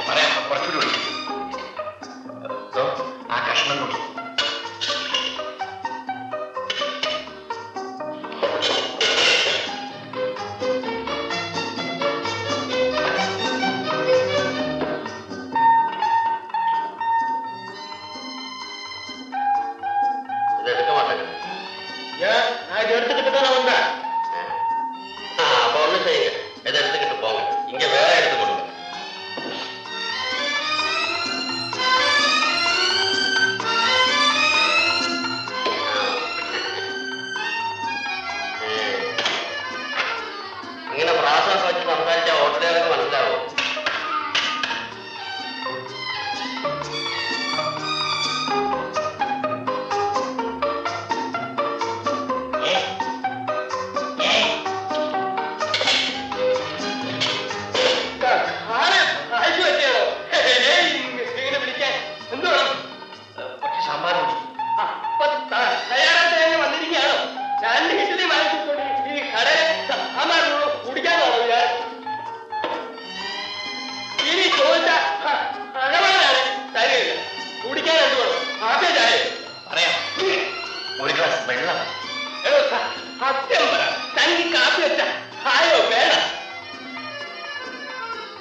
പറയാം, കുറച്ചുകൂടി ആ കഷ്ണം കൂടി.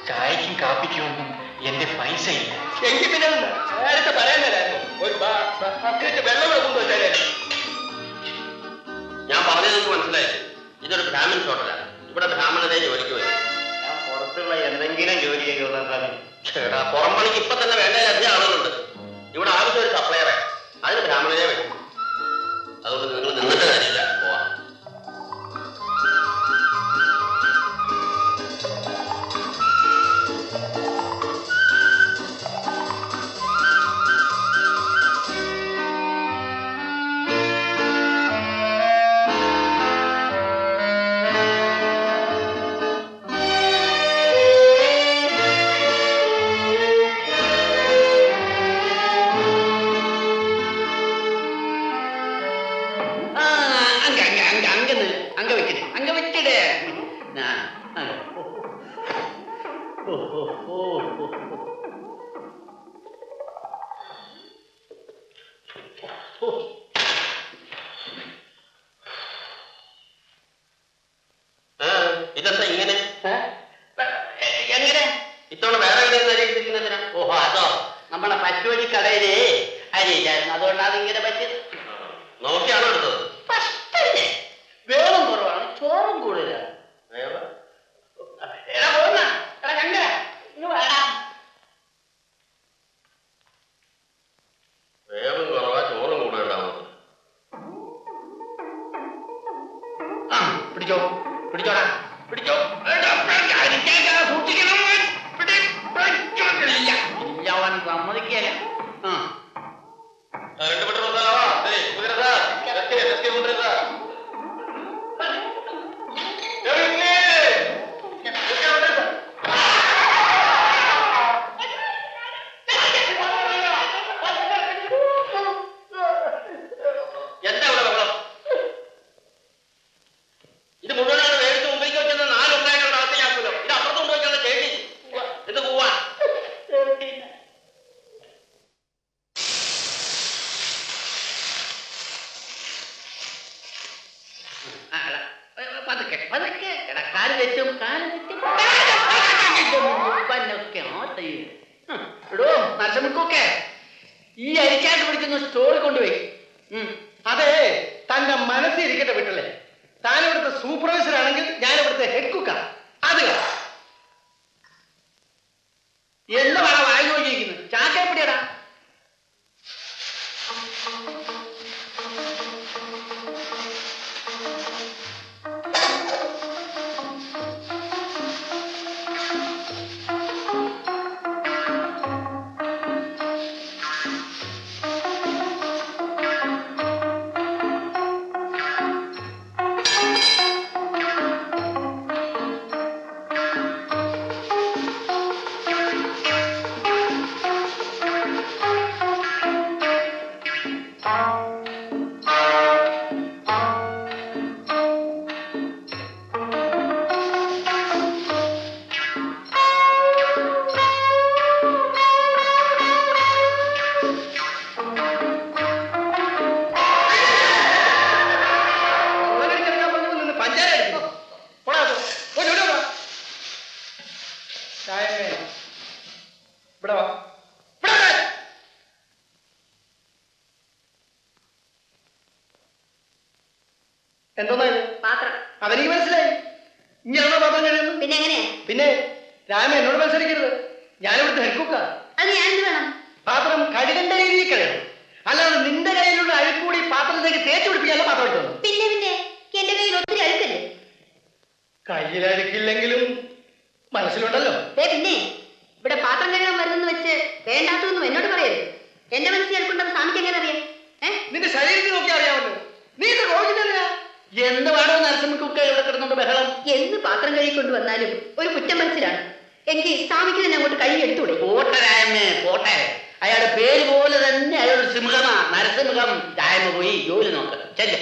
ചായക്കും കാപ്പിക്കൊന്നും എന്റെ പൈസ ഇല്ല. എങ്കിൽ പിന്നെ നേരത്തെ പറയാനായിരുന്നു. ഒരു വെള്ളം കൊണ്ടുവച്ചാലായിരുന്നു. ഞാൻ പറഞ്ഞത് മനസ്സിലായി. ഇതൊരു ബ്രാഹ്മൺ ഹോട്ടലാണ്. ഇവിടെ ബ്രാഹ്മണരെ ജോലിക്ക് വരും. ഞാൻ പുറത്തുള്ള എന്തെങ്കിലും ജോലി ചെയ്യുന്നതാണ്. ചേട്ടാ, പുറം പണിക്ക് ഇപ്പൊ തന്നെ വേണ്ടതിലധികം ആളുകളുണ്ട്. ഇവിടെ ആവശ്യം ഒരു സപ്ലയറെ, അതിന് ബ്രാഹ്മണരെ വരും. അതുകൊണ്ട് നിങ്ങൾ നിന്നിട്ട് കാര്യമില്ല, പോവാം. ഇതെന്താ ഇങ്ങനെ? എങ്ങനെ ഇത്തവണ വേറെ എവിടെയെന്ന്? ഓഹോ, അതോ നമ്മളെ പറ്റുവഴി കടയിലേ അരിയില്ലായിരുന്നു, അതുകൊണ്ട് അതിങ്ങനെ പറ്റിയത്. നോക്കിയാണോ എടുത്തത്? വേവും കുറവാണ്, ചോറും കൂടുതലാണ്. വേവും കുറവാ, ചോറും കൂടുതലുണ്ടാവുന്നത്. പിടിച്ചോ, പിടിച്ചോടാ, പിടിച്ചോ. സൂക്ഷിക്കണം, ഇല്ലവൻ സമ്മതിക്കല. എന്താ ഇവിടെ വെള്ളം? ഇത് മുഴുവനാണ് വേടിച്ച് മുമ്പിലേക്ക് വെച്ചെന്ന് 4 ഉണ്ടായിട്ടുള്ള അകത്തേക്കാക്കുമല്ലോ. ഇത് അപ്പുറത്ത് കൊണ്ടുവയ്ക്കാനുള്ള ചേച്ചി ഇത് പോവാ. പതുക്കെ പതുക്കെ കാല് വെച്ചും എടോ നശമിക്കൊക്കെ ഈ അരിക്കാട്ട് പിടിക്കുന്ന സ്റ്റോറിൽ കൊണ്ടുപോയി. അതെ, തന്റെ മനസ്സിരിക്കട്ടെ വിട്ടല്ലേ. താൻ ഇവിടുത്തെ സൂപ്പർവൈസർ ആണെങ്കിൽ ഞാൻ ഇവിടുത്തെ ഹെഡ് കുക്കാണ്. അത് എന്താ വേണം വായി നോക്കിയിരിക്കുന്നത്? ചാക്കപ്പിടിയടാ. ഇവിടെ വാ. എന്തോന്നാ ഇത്? പാത്രം. അതെനിക്ക് മനസ്സിലായി. ഇങ്ങനെയാണോ പാത്രം കഴിയുന്നത്? പിന്നെ എങ്ങനെയാ? പിന്നെ രാമ എന്നോട് മത്സരിക്കരുത്. ഞാനിവിടുത്തെ ഹെഡ്കുക്കാ. അത് ഞാൻ എന്ത് വേണം? പാത്രം കഴുകേണ്ട രീതിയിൽ കഴിയണം. അല്ലാതെ നിന്റെ കയ്യിലുള്ള അഴുക്കൂടി പാത്രത്തിലേക്ക് തേച്ച് പിടിപ്പിക്കാനുള്ള പാത്രം എടുത്തു. പിന്നെ പിന്നെ എന്റെ കയ്യിൽ ഒത്തിരി അഴുക്കല്ലേ? കയ്യിൽ അഴുക്കില്ലെങ്കിലും മനസ്സിലുണ്ടല്ലോ. പിന്നെ ഇവിടെ പാത്രം കഴുകാൻ വരുന്നെന്ന് വെച്ച് വേണ്ടാത്തതൊന്നും എന്നോട് പറയരുത്. എന്റെ മനസ്സിൽ അഴുക്കുണ്ടെന്ന് സ്വാമിക്ക് എങ്ങനെ അറിയാം? നിന്റെ ശരീരത്തിൽ നോക്കി അറിയാമല്ലോ. നീ ഇത് കോഴിച്ചിട്ടില്ല. എന്ത് വേണോ നരസിംഹക്കൊക്കെ ഇവിടെ കിടന്നുണ്ട് ബഹളം. എന്ന് പാത്രം കഴുകിക്കൊണ്ട് വന്നാലും ഒരു കുറ്റം മനസ്സിലാണ്. എനിക്ക് സ്വാമിക്ക് തന്നെ അങ്ങോട്ട് കൈ എടുത്തൂടെ? പോട്ടെ രായമ്മേ, പോട്ടെ. അയാളുടെ പേര് പോലെ തന്നെ അയാളൊരു സിംഹമാ, നരസിംഹം. രായമ്മ പോയി ജോലി നോക്ക്. ചെല്ല്.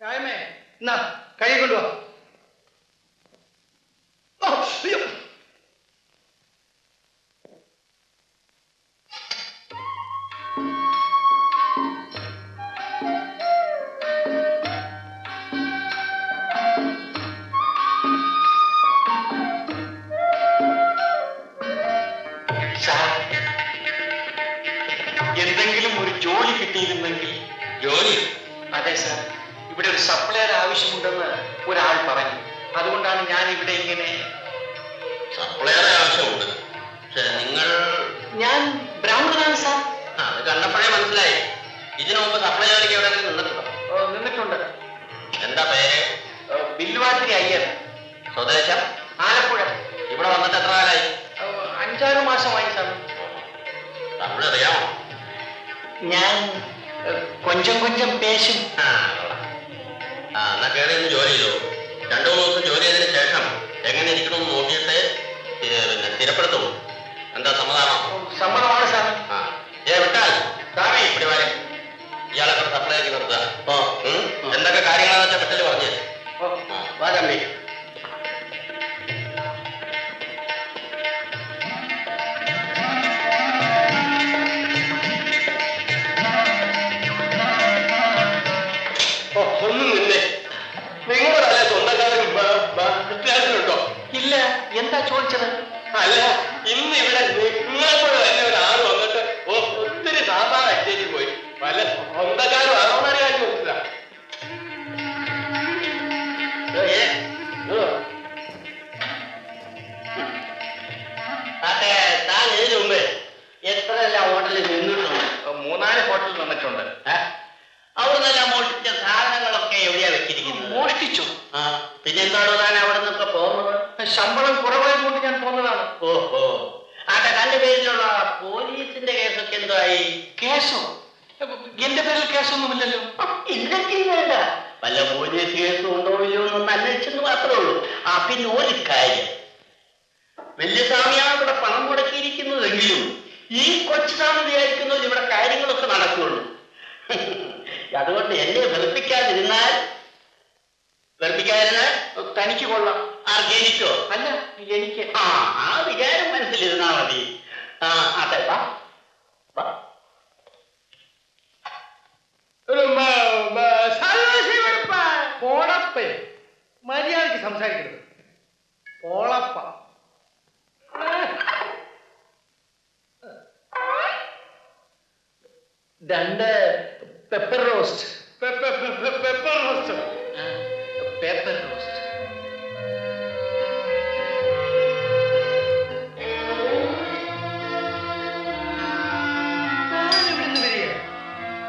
രായമേ, എന്നാ കൈ കൊണ്ടുവാ. എന്തെങ്കിലും ഒരു ജോലി കിട്ടിയിരുന്നെങ്കിൽ. ജോലി? അതെ സാർ, ഇവിടെ ഒരു സപ്ലയർ ആവശ്യമുണ്ടെന്ന് ഒരാൾ പറഞ്ഞു. അതുകൊണ്ടാണ് ഞാൻ ഇവിടെ ഇങ്ങനെ. സപ്ലയർ ആവശ്യമുണ്ട്. പക്ഷെ നിങ്ങൾ? ഞാൻ ബ്രാഹ്മണനാണ് സാർ. അത് കണ്ടപ്പോഴേ മനസ്സിലായി. ഇതിനു മുമ്പ് സപ്ലയർക്ക് എവിടെയെങ്കിലും നിന്നിട്ടുണ്ടോ? നിന്നിട്ടുണ്ട്. എന്താ പേര്? ബില്ലുവാതിരി അയ്യർ. സ്വദേശം? ആലപ്പുഴ. ഇവിടെ വന്നിട്ട് എത്ര കാലായി? 5-6 മാസമായി സാർ. തമിഴ് അറിയാമോ? ഞാൻ കൊഞ്ചം കൊഞ്ചം പേശും. എന്നാ കയറി ഒന്ന് ജോലി ചെയ്തോ. 2-3 ദിവസം ജോലി ചെയ്തതിന് ശേഷം എങ്ങനെ ഇരിക്കണമെന്ന് നോക്കിയിട്ട് പിന്നെ സ്ഥിരപ്പെടുത്തും. എന്താ സമ്മതമാണോ? സമ്മതമാണ് സാർ. വിട്ടാൽ സാറേ ഇവിടെ വരെ ഇയാളെ സപ്ലൈ ആക്കി നിർത്തുക. എന്തൊക്കെ കാര്യങ്ങളാന്ന് വെച്ചാൽ പെട്ടെന്ന് പറഞ്ഞു. വാ തമ്പി. ഒന്നും നിന്നെ നിങ്ങളുടെ അല്ലെ സ്വന്തക്കാരും വ്യത്യാസമുണ്ടോ? ഇല്ല. എന്താ ചോദിച്ചത്? അല്ല, ഇന്ന് ഇവിടെ നിങ്ങളെപ്പോഴും തന്നെ ഒരാൾ വന്നിട്ട് ഒത്തിരി സാമ്പാർ അച്ചേരി പോയി. പല സ്വന്തക്കാരും അറിയാൻ ചോദിച്ചതാ. താൻ ഇതിനു മുമ്പ് എത്രയെല്ലാം ഹോട്ടലിൽ നിന്നിട്ടുണ്ട്? 3-4 ഹോട്ടലിൽ നിന്നിട്ടുണ്ട്. അവിടുന്നെല്ലാം മോഷ്ടിച്ച സാധനങ്ങളൊക്കെ എവിടെയാ വെച്ചിരിക്കുന്നത്? മോഷ്ടിച്ചു. പിന്നെന്താണോ താൻ അവിടെ നിന്നൊക്കെ പോകുന്നത്? ശമ്പളം കുറവായതുകൊണ്ട് ഞാൻ പോകുന്നതാണ്. ഓഹോ. തന്റെ പേരിലുള്ള പോലീസിന്റെ കേസൊക്കെ എന്തായി? കേസോ? എന്റെ പേരിൽ കേസൊന്നുമില്ലല്ലോ. ഇല്ലെങ്കിൽ വേണ്ട. വല്ല പോലീസ് കേസും ഉണ്ടോ ഇല്ലയോ എന്നൊന്ന് അന്വേഷിച്ചെന്ന് മാത്രമേ ഉള്ളൂ. പിന്നെ ഒരു കാര്യം, വലിയ സ്വാമിയാണ് ഇവിടെ പണം മുടക്കിയിരിക്കുന്നതെങ്കിലും ഈ കൊച്ചു സ്വാമി വിചാരിക്കുന്നത് ഇവിടെ കാര്യങ്ങളൊക്കെ നടക്കുള്ളൂ. അതുകൊണ്ട് എന്നെ വെറുപ്പിക്കാതിരുന്നാൽ തനിക്ക് കൊള്ളാം. ആർക്കെനിക്കോ? അല്ല, എനിക്ക്. ആ വിചാരം മനസ്സിലിരുന്നാ മതി. അതെ, പോളപ്പേ, മര്യാദക്ക് സംസാരിക്കരുത്. പോളപ്പ. 2 pepper roast. Pepper roast. Paper roast.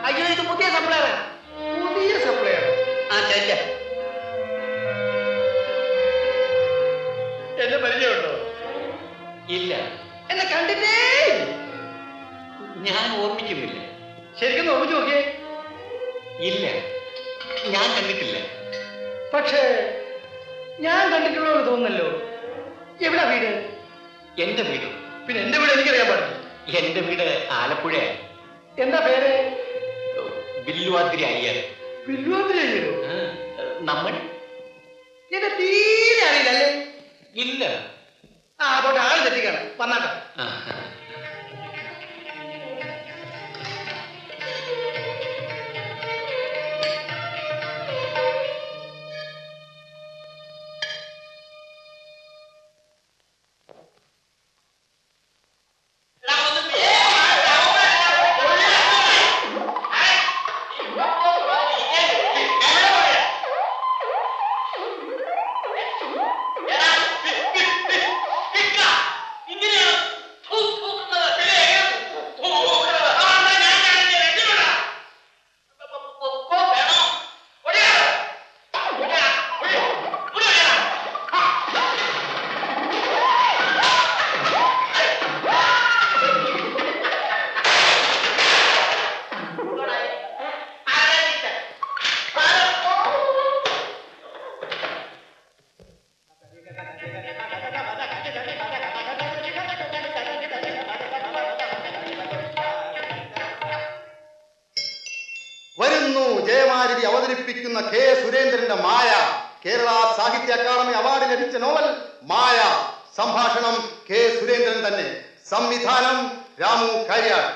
അയ്യോ, ഇത് പുതിയ സപ്ലയർ. പുതിയ സപ്ലയർ? ചെല്ല. എന്നെ പരിചയമുണ്ടോ? ഇല്ല. എന്നെ കണ്ടിട്ടേ ഞാൻ ഓർമ്മിക്കുന്നില്ല. ശരിക്കും ഓർമ്മിച്ചു നോക്കിയേ. ഇല്ല, ഞാൻ കണ്ടിട്ടില്ല. പക്ഷേ ഞാൻ കണ്ടിട്ടുള്ളൂ തോന്നുന്നല്ലോ. എവിടെ വീട്? എന്റെ വീട്? പിന്നെ എന്റെ വീട് എനിക്കറിയാൻ പാടില്ല. എന്റെ വീട് ആലപ്പുഴയാണ്. എന്താ പേര്? ബില്ലുവാതിരി അയ്യർ. ബില്ലുവാതിരി അയ്യരോ? നമ്മൾ എന്നെ തീരെ അറിയില്ലല്ലേ? ഇല്ല. പോട്ടെ, ആള് തെറ്റിക്കാണ്. വന്നാട്ടെ. വരുന്നു ജയമാരതി അവതരിപ്പിക്കുന്ന കെ സുരേന്ദ്രന്റെ മായ. കേരള സാഹിത്യ അക്കാദമി അവാർഡ് ലഭിച്ച നോവൽ മായ. സംഭാഷണം കെ സുരേന്ദ്രൻ തന്നെ. സംവിധാനം രാമു കാര്യാട്.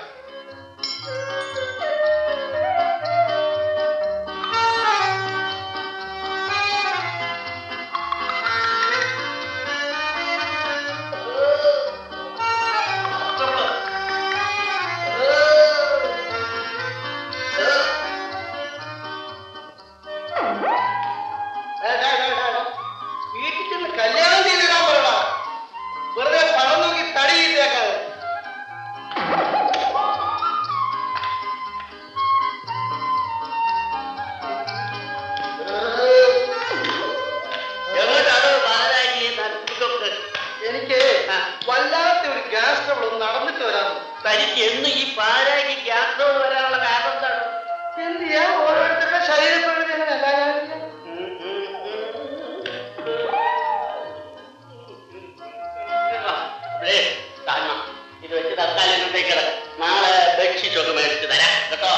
വീട്ടിൽ ചെന്ന് കല്യാണം ചെയ്തിടാൻ പറയണ. വെറുതെ പണം നോക്കി തടിയിട്ടേക്കാതെ. എനിക്ക് വല്ലാത്ത ഒരു ഗ്യാസ് ട്രബിൾ ഒന്ന് നടന്നിട്ട് വരാം. തനിക്ക് എന്ന് ഈ പാരായ്ക്ക് ഗ്യാസ് ട്രബിൾ വരാനുള്ള കാരണം എന്താണ്? എന്ത് ചെയ്യാ, ഓരോരുത്തരുടെ ശരീരപ്രകൃതി അങ്ങനെയല്ല. ഇത് വെച്ച് തൽക്കാലം ഇങ്ങോട്ടേക്ക് നാളെ ബെഡ്ഷീറ്റ് ഒക്കെ മേടിച്ച് തരാം കേട്ടോ.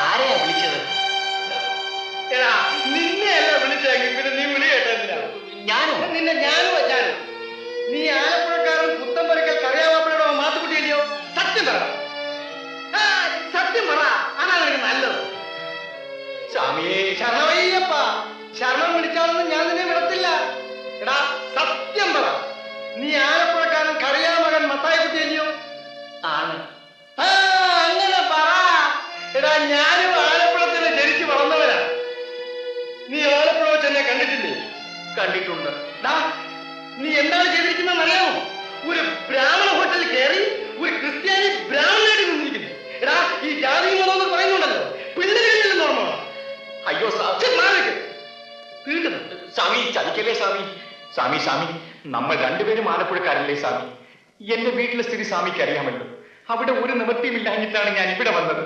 ആരെയാ വിളിച്ചത്? നിന്നെയല്ല വിളിച്ചെങ്കിൽ പിന്നെ നീ വിളി കേട്ടെന്തിനാ? ഞാനോ? നിന്നെ ഞാനും വെച്ചാലും നീ ആലപ്പുഴക്കാരൻ പുത്തമ്പരക്കൽ കറിയാവാപ്പുഴയുടെ മാത്തുക്കുട്ടിയല്ലയോ? സത്യം പറ, സത്യം പറ. അതാണ് എനിക്ക് നല്ലത്. സ്വാമിയെ, ശരണമയ്യപ്പ, ശരണം വിളിച്ചാലൊന്നും ഞാൻ നിന്നെ വിടത്തില്ല. എടാ സത്യം പറ, നീ ആലപ്പുഴക്കാരൻ കറിയാമകൻ മത്തായിക്കുട്ടിയല്ലയോ? ആണ്. അങ്ങനെ പറ. എടാ ഞാനും ആലപ്പുഴത്തിൽ ജനിച്ചു വളർന്നവനാ. നീ ആലപ്പുഴ വെച്ച് എന്നെ കണ്ടിട്ടില്ലേ? കണ്ടിട്ടുണ്ട്. നീ എന്താണ് ചെയ്തിരിക്കുന്നതെന്ന് അറിയാമോ? ഒരു ബ്രാഹ്മണ ഹോട്ടലിൽ കയറി ഒരു ക്രിസ്ത്യാനി ബ്രാഹ്മണനായിട്ട് നിന്നിരിക്കുന്നു. എടാ ഈ ജാതി മതം എന്ന് പറയുന്നുണ്ടല്ലോ, പിള്ളേരിൽ ഓർമ്മ. അയ്യോ സ്വാമി, ചതിക്കല്ലേ സ്വാമി. സ്വാമി സ്വാമി, നമ്മൾ രണ്ടുപേരും ആലപ്പുഴക്കാരല്ലേ സ്വാമി? എന്റെ വീട്ടിലെ സ്ഥിതി സ്വാമിക്ക് അറിയാമല്ലോ. അവിടെ ഒരു നിവൃത്തിയുമില്ലാഞ്ഞിട്ടാണ് ഞാൻ ഇവിടെ വന്നത്.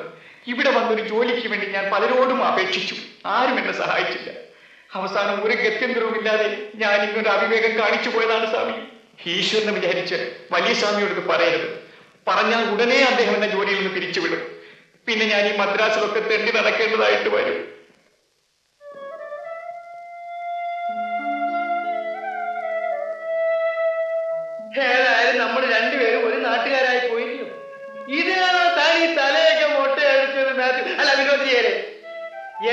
ഇവിടെ വന്നൊരു ജോലിക്ക് വേണ്ടി ഞാൻ പലരോടും അപേക്ഷിച്ചു. ആരും എന്നെ സഹായിച്ചില്ല. അവസാനം ഒരു ഗത്യന്തരവുമില്ലാതെ ഞാൻ ഇങ്ങൊരു അവിവേകം കാണിച്ചു പോയതാണ് സ്വാമി. ഈശ്വരനെ വിചാരിച്ച് വലിയ സ്വാമിയോട് പറയരുത്. പറഞ്ഞാൽ ഉടനെ അദ്ദേഹം എന്നെ ജോലിയിൽ നിന്ന് പിരിച്ചുവിടും. പിന്നെ ഞാൻ ഈ മദ്രാസിലൊക്കെ തെണ്ടി നടക്കേണ്ടതായിട്ട് വരും. ഏതായാലും നമ്മൾ രണ്ടുപേരും ഒരു നാട്ടുകാരായി പോയില്ലയോ? ഇതിനാണോ താൻ ഈ തലയൊക്കെ മൊട്ടയടിച്ചത് മാത്യു? അല്ല വിനോദിയേരെ,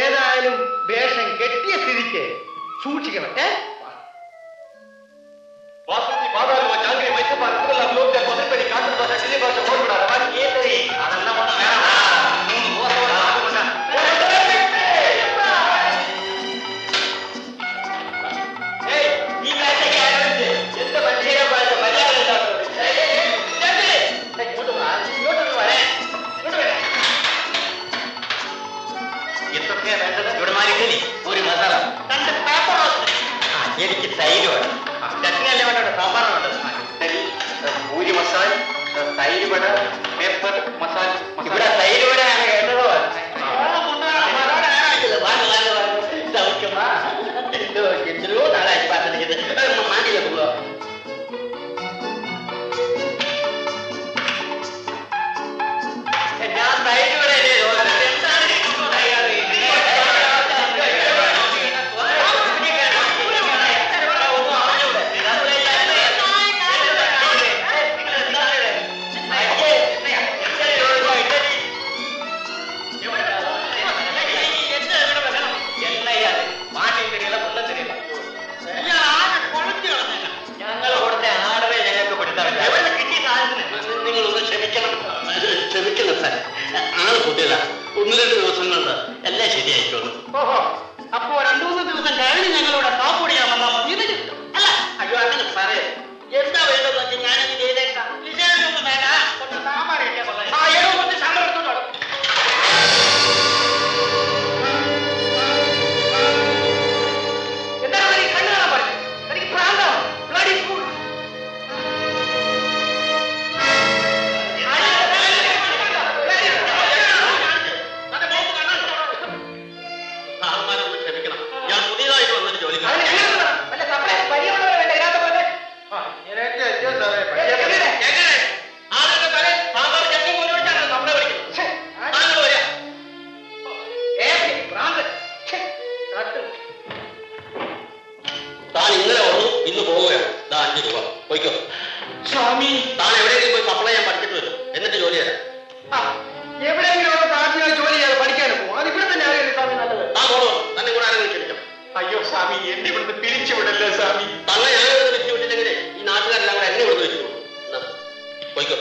ഏതായാലും വേഷം കെട്ടിയ സ്ഥിതിക്ക് സൂക്ഷിക്കണം. ഒരു മസാല എനിക്ക് തൈര് വേണം. ചട്നി അല്ലേ വേണ്ട, സാമ്പാറാണ്. പൂരി മസാല, തൈര് വട, പേപ്പർ മസാല. ഇവിടെ തൈര് വടയാണ് കേട്ടതോ? എത്രയോ നാളായി പറഞ്ഞത് ഇത് മാറ്റിയില്ല പോവുക. ഞാൻ തൈരുടെ ക്ഷമിക്കണം സാർ, ആള് പുതിയതാ. 1-2 ദിവസം കൊണ്ട് എല്ലാം ശരിയായിക്കോളൂ. ഓഹോ, അപ്പോ 2-3 ദിവസം കഴിഞ്ഞ് ഞങ്ങളിവിടെ കാപ്പ് കുടിക്കാൻ വന്നാൽ മതി. അല്ല, അയ്യോ അങ്ങനെ സാറേ, എന്താ വേണ്ടതെന്ന് വെച്ചാൽ ഞാനത് ചെയ്തേക്കാം. വിജയൊന്നും വേണ്ട, കുറച്ച് സാമ്പാർ കിട്ടിയാൽ കൊള്ളാം. ആ ഏതോ കുറച്ച് സാമ്പാർ എടുത്തോളൂ. എന്താണ് ഈ കണ്ണു കാണാൻ പറഞ്ഞത്? എനിക്ക് ഭ്രാന്താണ്. Bloody full. സാറന്മാരൊന്ന് ക്ഷമിക്കണം, ഞാൻ പുതിയതായിട്ട് വന്നൊരു ജോലിക്കാരൻ. അതിന് എങ്ങനെ വല്ല സപ്ലൈ പരിചയമുള്ളവരെ വേണ്ട ഇതിനകത്ത് പോലെ? എങ്ങനെ? ആളുകളുടെ തലയിൽ സാമ്പാർ ചട്ടി പോലെ വെച്ചാണ് നമ്മളെ വിളിക്കുന്നത്. ഛെ, താങ്കൾ വരിക. ഭ്രാന്ത്. ഛെ, കത്ത്. താൻ ഇന്നലെ വന്നു, ഇന്ന് പോവുകയാണ്. 5 രൂപ പോയിക്കോ. സ്വാമി, താൻ എവിടെയെങ്കിലും പോയി സപ്ലൈ ചെയ്യാൻ പഠിച്ചിട്ട് വരും, എന്നിട്ട് ജോലി തരാം. ആ, എവിടെയെങ്കിലും ഒക്കെ താഴ്ചയായി ജോലി ചെയ്യാതെ പഠിക്കാനും പോകും. അത് ഇവിടെ തന്നെ അറിയില്ല സ്വാമി നല്ലത്. താൻ പോണോ? തന്നെ കൂടെ ആരെങ്കിലും ക്ഷമിക്കണം. അയ്യോ സ്വാമി, എന്നെ ഇവിടുന്ന് പിരിച്ചുവിടല്ലോ സ്വാമി. തന്നെ ഞാൻ ഇവിടെ വെച്ച് വിട്ടില്ലെങ്കിൽ ഈ നാട്ടുകാരെല്ലാം കൂടെ എന്നെ ഇവിടെ വെച്ചു പോയിക്കോ.